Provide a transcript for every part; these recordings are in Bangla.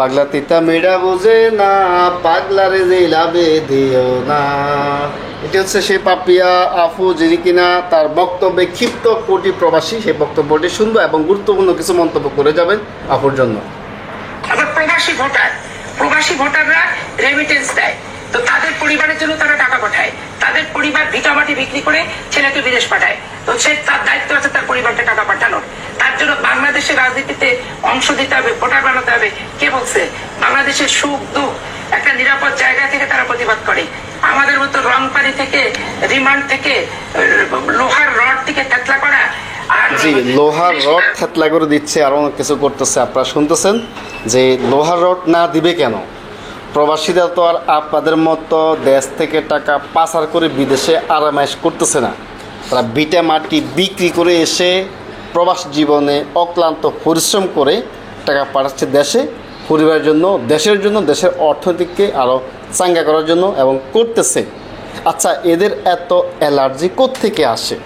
পাগলা তিতা মেয়েরা বোঝে না, পাগলারে জেলাবে দিও না। এটি হচ্ছে সেই পাপিয়া আফু যিনি কিনা তার বক্তব্যে ক্ষিপ্ত কোটি প্রবাসী সেই বক্তব্যটি শুনবো এবং গুরুত্বপূর্ণ কিছু মন্তব্য করে যাবেন আফুর জন্য। আবার প্রবাসী ভোটাররা রেমিটেন্স দেয়, তো তাদের পরিবারের জন্য তারা টাকা পাঠায়, তাদের পরিবার ভিটামাটি বিক্রি করে ছেলেকে বিদেশ পাঠায়, তো সে তার দায়িত্ব আছে তার পরিবারকে টাকা পাঠানোর। তার জন্য বাংলাদেশের রাজনীতিতে অংশ দিতে হবে, ভোটার বানাতে হবে। কে বলছে? বাংলাদেশের সুখ দুঃখ একটা নিরাপদ জায়গা থেকে তারা প্রতিবাদ করে। আমাদের মতো রং পানি থেকে, রিমান্ড থেকে, লোহার রড থেকে থেতলা করা, জি লোহার রড থেতলা করে দিচ্ছে, আরও অনেক কিছু করতেছে। আপনারা শুনতেছেন যে লোহার রড না দিবে কেন? প্রবাসীরা তো আর আপনাদের মতো দেশ থেকে টাকা পাচার করে বিদেশে আরামায়েশ করতেছে না। তারা বিটা মাটি বিক্রি করে এসে প্রবাস জীবনে অক্লান্ত পরিশ্রম করে টাকা পাঠাচ্ছে দেশে, পরিবারের জন্য, দেশের জন্য, দেশের অর্থনীতিকে আরও চাঙ্গা করার জন্য এবং করতেছে। আচ্ছা, এদের এত অ্যালার্জি কোত্থেকে আসে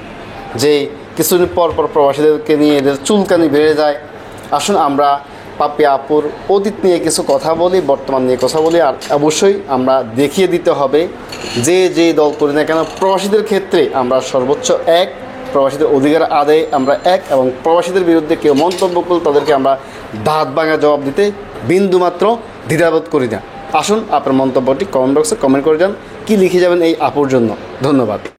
যে কিছুদিন পর পর প্রবাসীদেরকে নিয়ে এদের চুলকানি বেড়ে যায়? আসুন আমরা পাপিয়া আপুর অতীত নিয়ে কিছু কথা বলি, বর্তমান নিয়ে কথা বলি। আর অবশ্যই আমরা দেখিয়ে দিতে হবে যে দল করি না কেন, প্রবাসীদের ক্ষেত্রে আমরা সর্বোচ্চ এক, প্রবাসীদের অধিকার আদায়ে আমরা এক, এবং প্রবাসীদের বিরুদ্ধে কেউ মন্তব্য করলে তাদেরকে আমরা দাঁত ভাঙা জবাব দিতে বিন্দুমাত্র দ্বিধাবোধ করি না। আসুন আপনার মন্তব্যটি কমেন্ট বক্সে কমেন্ট করে যান, কী লিখে যাবেন এই আপুর জন্য। ধন্যবাদ।